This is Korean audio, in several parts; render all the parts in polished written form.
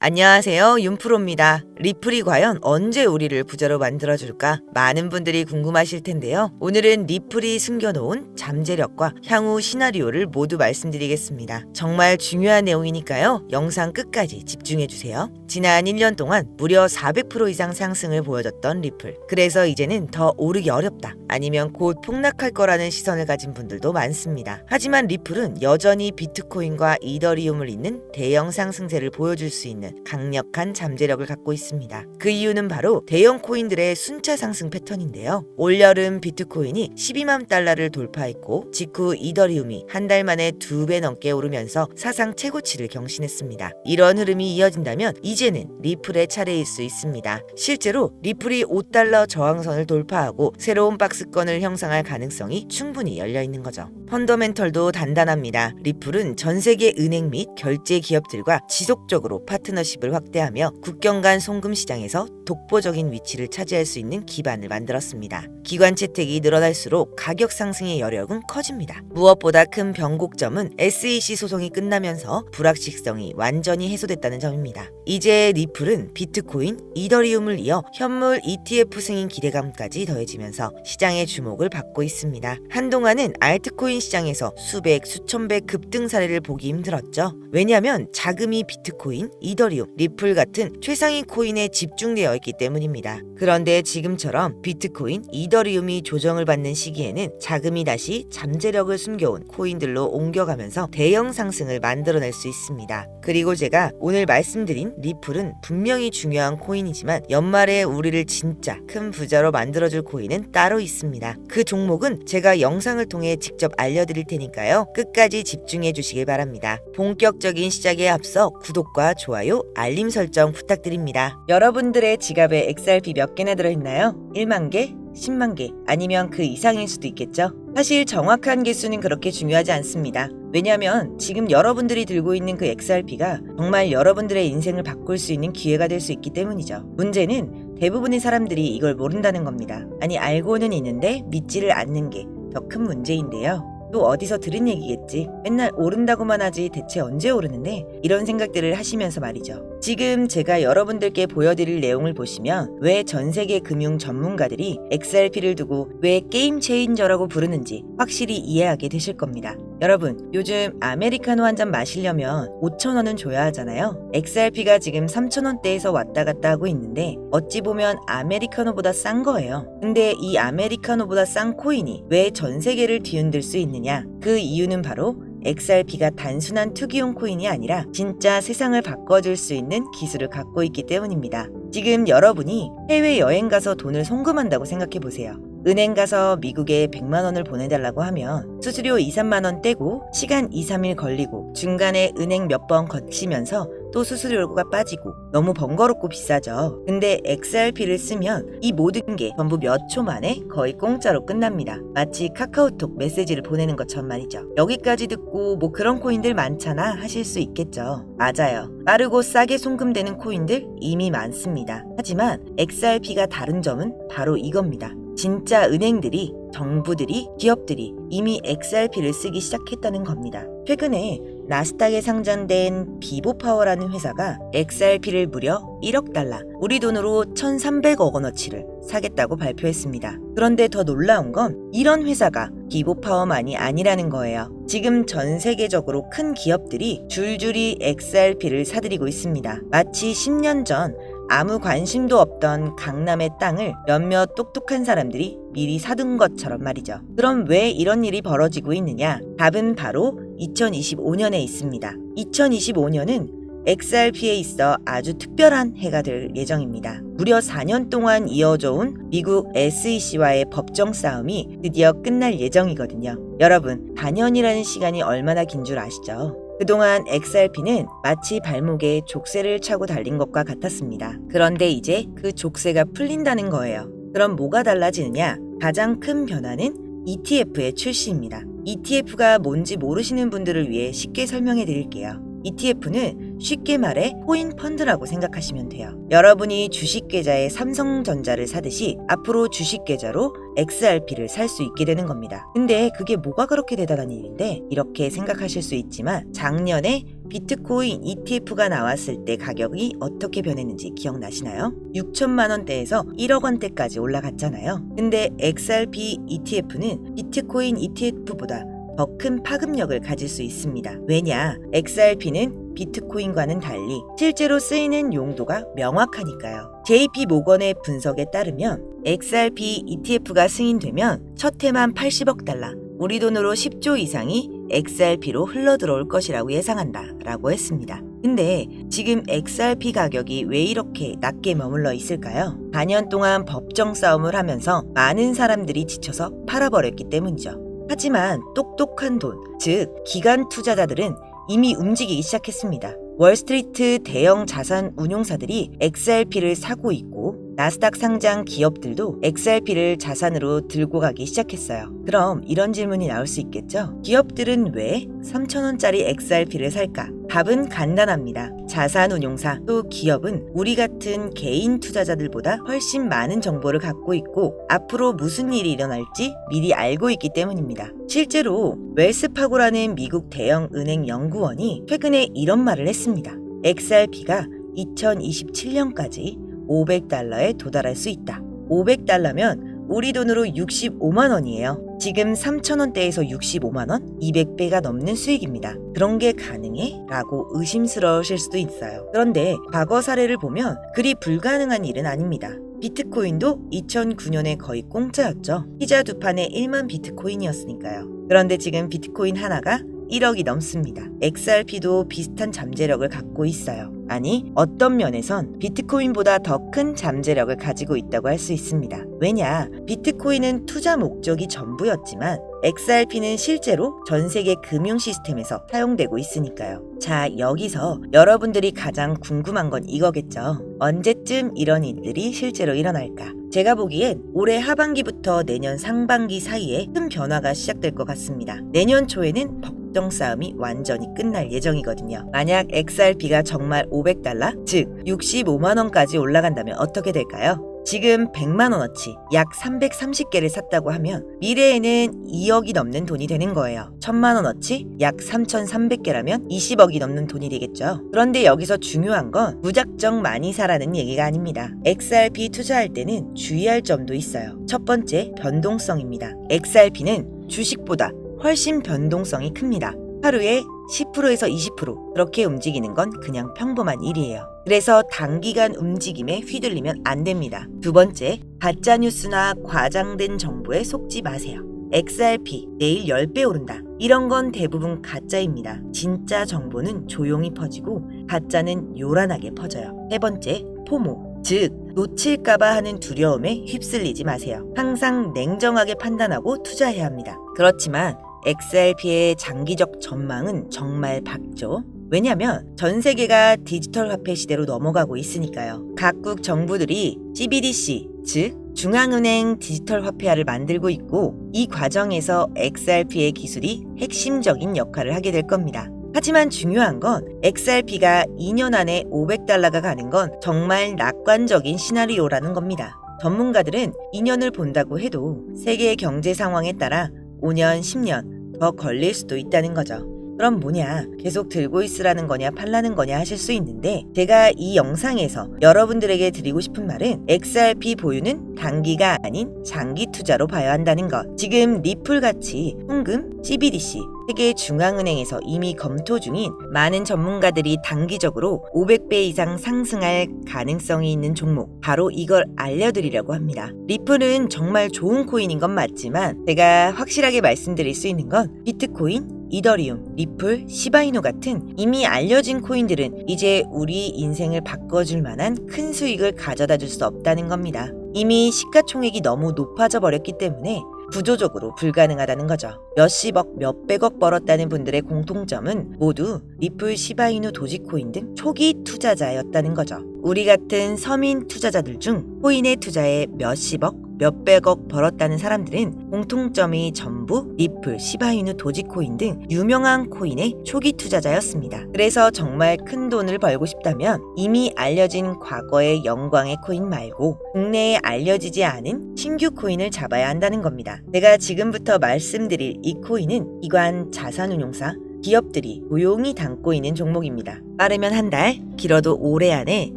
안녕하세요. 윤프로입니다. 리플이 과연 언제 우리를 부자로 만들어줄까? 많은 분들이 궁금하실 텐데요. 오늘은 리플이 숨겨놓은 잠재력과 향후 시나리오를 모두 말씀드리겠습니다. 정말 중요한 내용이니까요. 영상 끝까지 집중해주세요. 지난 1년 동안 무려 400% 이상 상승을 보여줬던 리플. 그래서 이제는 더 오르기 어렵다. 아니면 곧 폭락할 거라는 시선을 가진 분들도 많습니다. 하지만 리플은 여전히 비트코인과 이더리움을 잇는 대형 상승세를 보여줄 수 있는 강력한 잠재력을 갖고 있습니다. 그 이유는 바로 대형 코인들의 순차 상승 패턴인데요. 올여름 비트코인이 12만 달러를 돌파했고 직후 이더리움이 한 달 만에 2배 넘게 오르면서 사상 최고치를 경신했습니다. 이런 흐름이 이어진다면 이제는 리플의 차례일 수 있습니다. 실제로 리플이 5달러 저항선을 돌파하고 새로운 박스권을 형성할 가능성이 충분히 열려있는 거죠. 펀더멘털도 단단합니다. 리플은 전 세계 은행 및 결제 기업들과 지속적으로 파트너십을 확대하며 국경 간 송금 시장에서 독보적인 위치를 차지할 수 있는 기반을 만들었습니다. 기관 채택이 늘어날수록 가격 상승의 여력은 커집니다. 무엇보다 큰 변곡점은 SEC 소송이 끝나면서 불확실성이 완전히 해소됐다는 점입니다. 이제 리플은 비트코인, 이더리움을 이어 현물 ETF 승인 기대감까지 더해지면서 시장의 주목을 받고 있습니다. 한동안은 알트코인 시장에서 수백, 수천 배 급등 사례를 보기 힘들었죠. 왜냐하면 자금이 비트코인, 이더리움, 리플 같은 최상위 코인에 집중되어 있기 때문입니다. 그런데 지금처럼 비트코인, 이더리움이 조정을 받는 시기에는 자금이 다시 잠재력을 숨겨온 코인들로 옮겨가면서 대형 상승을 만들어낼 수 있습니다. 그리고 제가 오늘 말씀드린 리플은 분명히 중요한 코인이지만 연말에 우리를 진짜 큰 부자로 만들어줄 코인은 따로 있습니다. 그 종목은 제가 영상을 통해 직접 알려드릴 테니까요. 끝까지 집중해 주시길 바랍니다. 본격적인 시작에 앞서 구독과 좋아요, 알림 설정 부탁드립니다. 여러분들의 지갑에 XRP 몇 개나 들어있나요? 1만 개? 10만 개? 아니면 그 이상일 수도 있겠죠? 사실 정확한 개수는 그렇게 중요하지 않습니다. 왜냐하면 지금 여러분들이 들고 있는 그 XRP가 정말 여러분들의 인생을 바꿀 수 있는 기회가 될 수 있기 때문이죠. 문제는 대부분의 사람들이 이걸 모른다는 겁니다. 아니 알고는 있는데 믿지를 않는 게 더 큰 문제인데요. 또 어디서 들은 얘기겠지. 맨날 오른다고만 하지 대체 언제 오르는데? 이런 생각들을 하시면서 말이죠. 지금 제가 여러분들께 보여드릴 내용을 보시면 왜 전 세계 금융 전문가들이 XRP를 두고 왜 게임 체인저라고 부르는지 확실히 이해하게 되실 겁니다. 여러분, 요즘 아메리카노 한 잔 마시려면 5,000원은 줘야 하잖아요. XRP가 지금 3,000원대에서 왔다 갔다 하고 있는데 어찌 보면 아메리카노보다 싼 거예요. 근데 이 아메리카노보다 싼 코인이 왜 전 세계를 뒤흔들 수 있느냐? 그 이유는 바로 XRP가 단순한 투기용 코인이 아니라 진짜 세상을 바꿔줄 수 있는 기술을 갖고 있기 때문입니다. 지금 여러분이 해외여행 가서 돈을 송금한다고 생각해보세요. 은행 가서 미국에 100만 원을 보내달라고 하면 수수료 2, 3만 원 떼고 시간 2, 3일 걸리고 중간에 은행 몇 번 거치면서 또 수수료가 빠지고 너무 번거롭고 비싸죠. 근데 XRP를 쓰면 이 모든 게 전부 몇 초 만에 거의 공짜로 끝납니다. 마치 카카오톡 메시지를 보내는 것처럼 말이죠. 여기까지 듣고 뭐 그런 코인들 많잖아 하실 수 있겠죠. 맞아요. 빠르고 싸게 송금되는 코인들 이미 많습니다. 하지만 XRP가 다른 점은 바로 이겁니다. 진짜 은행들이, 정부들이, 기업들이 이미 XRP를 쓰기 시작했다는 겁니다. 최근에 나스닥에 상장된 비보파워라는 회사가 XRP를 무려 1억 달러, 우리 돈으로 1,300억 원어치를 사겠다고 발표했습니다. 그런데 더 놀라운 건 이런 회사가 비보파워만이 아니라는 거예요. 지금 전 세계적으로 큰 기업들이 줄줄이 XRP를 사들이고 있습니다. 마치 10년 전 아무 관심도 없던 강남의 땅을 몇몇 똑똑한 사람들이 미리 사둔 것처럼 말이죠. 그럼 왜 이런 일이 벌어지고 있느냐? 답은 바로 2025년에 있습니다. 2025년은 XRP에 있어 아주 특별한 해가 될 예정입니다. 무려 4년 동안 이어져 온 미국 SEC와의 법정 싸움이 드디어 끝날 예정이거든요. 여러분, 4년이라는 시간이 얼마나 긴 줄 아시죠? 그동안 XRP는 마치 발목에 족쇄를 차고 달린 것과 같았습니다. 그런데 이제 그 족쇄가 풀린다는 거예요. 그럼 뭐가 달라지느냐? 가장 큰 변화는 ETF의 출시입니다. ETF가 뭔지 모르시는 분들을 위해 쉽게 설명해 드릴게요. ETF는 쉽게 말해 코인 펀드라고 생각하시면 돼요. 여러분이 주식 계좌에 삼성전자를 사듯이 앞으로 주식 계좌로 XRP를 살 수 있게 되는 겁니다. 근데 그게 뭐가 그렇게 대단한 일인데 이렇게 생각하실 수 있지만 작년에 비트코인 ETF가 나왔을 때 가격이 어떻게 변했는지 기억나시나요? 6천만 원대에서 1억 원대까지 올라갔잖아요. 근데 XRP ETF는 비트코인 ETF보다 더 큰 파급력을 가질 수 있습니다. 왜냐? XRP는 비트코인과는 달리 실제로 쓰이는 용도가 명확하니까요. JP 모건의 분석에 따르면 XRP ETF가 승인되면 첫 해만 80억 달러, 우리 돈으로 10조 이상이 XRP로 흘러들어올 것이라고 예상한다 라고 했습니다. 근데 지금 XRP 가격이 왜 이렇게 낮게 머물러 있을까요? 4년 동안 법정 싸움을 하면서 많은 사람들이 지쳐서 팔아버렸기 때문이죠. 하지만 똑똑한 돈, 즉 기관 투자자들은 이미 움직이기 시작했습니다. 월스트리트 대형 자산 운용사들이 XRP를 사고 있고 나스닥 상장 기업들도 XRP를 자산으로 들고 가기 시작했어요. 그럼 이런 질문이 나올 수 있겠죠? 기업들은 왜 3,000원짜리 XRP를 살까? 답은 간단합니다. 자산 운용사 또 기업은 우리 같은 개인 투자자들보다 훨씬 많은 정보를 갖고 있고 앞으로 무슨 일이 일어날지 미리 알고 있기 때문입니다. 실제로 웰스파고라는 미국 대형 은행 연구원이 최근에 이런 말을 했습니다. XRP가 2027년까지 500달러에 도달할 수 있다. 500달러면 우리 돈으로 65만 원이에요. 지금 3,000원대에서 65만 원? 200배가 넘는 수익입니다. 그런 게 가능해? 라고 의심스러우실 수도 있어요. 그런데 과거 사례를 보면 그리 불가능한 일은 아닙니다. 비트코인도 2009년에 거의 공짜였죠. 피자 두 판에 1만 비트코인이었으니까요. 그런데 지금 비트코인 하나가 1억이 넘습니다. XRP도 비슷한 잠재력을 갖고 있어요. 아니, 어떤 면에선 비트코인보다 더 큰 잠재력을 가지고 있다고 할 수 있습니다. 왜냐? 비트코인은 투자 목적이 전부였지만 XRP는 실제로 전 세계 금융 시스템에서 사용되고 있으니까요. 자, 여기서 여러분들이 가장 궁금한 건 이거겠죠. 언제쯤 이런 일들이 실제로 일어날까? 제가 보기엔 올해 하반기부터 내년 상반기 사이에 큰 변화가 시작될 것 같습니다. 내년 초에는 법정 싸움이 완전히 끝날 예정이거든요. 만약 XRP가 정말 500달러, 즉 65만 원까지 올라간다면 어떻게 될까요? 지금 100만 원어치 약 330개를 샀다고 하면 미래에는 2억이 넘는 돈이 되는 거예요. 1000만 원어치 약 3300개라면 20억이 넘는 돈이 되겠죠. 그런데 여기서 중요한 건 무작정 많이 사라는 얘기가 아닙니다. XRP 투자할 때는 주의할 점도 있어요. 첫 번째, 변동성입니다. XRP는 주식보다 훨씬 변동성이 큽니다. 하루에 10%에서 20% 그렇게 움직이는 건 그냥 평범한 일이에요. 그래서 단기간 움직임에 휘둘리면 안 됩니다. 두 번째, 가짜뉴스나 과장된 정보에 속지 마세요. XRP 내일 10배 오른다. 이런 건 대부분 가짜입니다. 진짜 정보는 조용히 퍼지고 가짜는 요란하게 퍼져요. 세 번째, 포모. 즉, 놓칠까봐 하는 두려움에 휩쓸리지 마세요. 항상 냉정하게 판단하고 투자해야 합니다. 그렇지만 XRP의 장기적 전망은 정말 밝죠. 왜냐하면 전 세계가 디지털 화폐 시대로 넘어가고 있으니까요. 각국 정부들이 CBDC, 즉 중앙은행 디지털 화폐화를 만들고 있고 이 과정에서 XRP의 기술이 핵심적인 역할을 하게 될 겁니다. 하지만 중요한 건 XRP가 2년 안에 500달러가 가는 건 정말 낙관적인 시나리오라는 겁니다. 전문가들은 2년을 본다고 해도 세계 경제 상황에 따라 5년, 10년 더 걸릴 수도 있다는 거죠. 그럼 뭐냐? 계속 들고 있으라는 거냐 팔라는 거냐 하실 수 있는데 제가 이 영상에서 여러분들에게 드리고 싶은 말은 XRP 보유는 단기가 아닌 장기 투자로 봐야 한다는 것. 지금 리플같이 송금, CBDC, 세계 중앙은행에서 이미 검토 중인 많은 전문가들이 단기적으로 500배 이상 상승할 가능성이 있는 종목, 바로 이걸 알려드리려고 합니다. 리플은 정말 좋은 코인인 건 맞지만 제가 확실하게 말씀드릴 수 있는 건 비트코인, 이더리움, 리플, 시바이누 같은 이미 알려진 코인들은 이제 우리 인생을 바꿔줄 만한 큰 수익을 가져다 줄 수 없다는 겁니다. 이미 시가총액이 너무 높아져 버렸기 때문에 구조적으로 불가능하다는 거죠. 몇십억, 몇백억 벌었다는 분들의 공통점은 모두 리플, 시바이누, 도지코인 등 초기 투자자였다는 거죠. 우리 같은 서민 투자자들 중 코인에 투자해 몇십억, 몇백억 벌었다는 사람들은 공통점이 전부 리플, 시바이누, 도지코인 등 유명한 코인의 초기 투자자였습니다. 그래서 정말 큰 돈을 벌고 싶다면 이미 알려진 과거의 영광의 코인 말고 국내에 알려지지 않은 신규 코인을 잡아야 한다는 겁니다. 제가 지금부터 말씀드릴 이 코인은 기관, 자산운용사, 기업들이 조용히 담고 있는 종목입니다. 빠르면 한 달, 길어도 올해 안에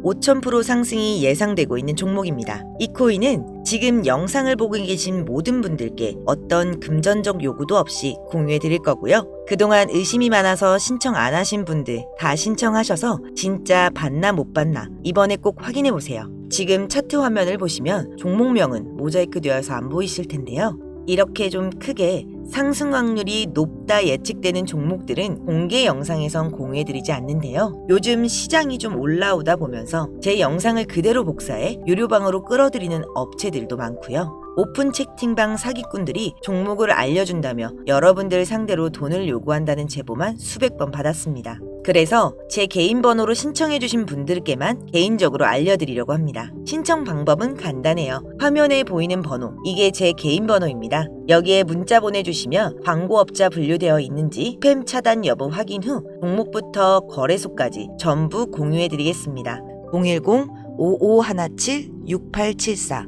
5000% 상승이 예상되고 있는 종목입니다. 이 코인은 지금 영상을 보고 계신 모든 분들께 어떤 금전적 요구도 없이 공유해 드릴 거고요. 그동안 의심이 많아서 신청 안 하신 분들 다 신청하셔서 진짜 받나 못 받나 이번에 꼭 확인해 보세요. 지금 차트 화면을 보시면 종목명은 모자이크 되어서 안 보이실 텐데요. 이렇게 좀 크게 상승 확률이 높다 예측되는 종목들은 공개 영상에선 공유해드리지 않는데요. 요즘 시장이 좀 올라오다 보면서 제 영상을 그대로 복사해 유료방으로 끌어들이는 업체들도 많고요. 오픈 채팅방 사기꾼들이 종목을 알려준다며 여러분들 상대로 돈을 요구한다는 제보만 수백 번 받았습니다. 그래서 제 개인 번호로 신청해주신 분들께만 개인적으로 알려드리려고 합니다. 신청 방법은 간단해요. 화면에 보이는 번호, 이게 제 개인 번호입니다. 여기에 문자 보내주시면 광고업자 분류되어 있는지 스팸 차단 여부 확인 후 종목부터 거래소까지 전부 공유해드리겠습니다. 010-5517-6874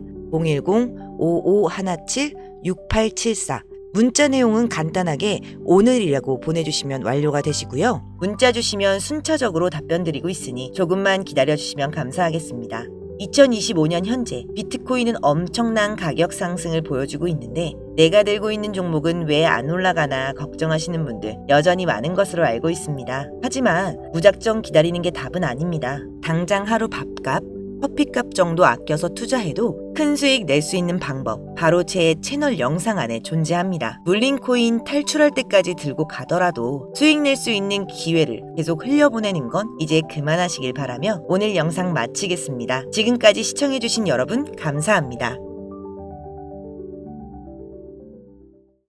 010-5517-6874 문자 내용은 간단하게 오늘이라고 보내주시면 완료가 되시고요. 문자 주시면 순차적으로 답변 드리고 있으니 조금만 기다려주시면 감사하겠습니다. 2025년 현재 비트코인은 엄청난 가격 상승을 보여주고 있는데 내가 들고 있는 종목은 왜 안 올라가나 걱정하시는 분들 여전히 많은 것으로 알고 있습니다. 하지만 무작정 기다리는 게 답은 아닙니다. 당장 하루 밥값, 커피값 정도 아껴서 투자해도 큰 수익 낼 수 있는 방법 바로 제 채널 영상 안에 존재합니다. 물린 코인 탈출할 때까지 들고 가더라도 수익 낼 수 있는 기회를 계속 흘려보내는 건 이제 그만하시길 바라며 오늘 영상 마치겠습니다. 지금까지 시청해주신 여러분 감사합니다.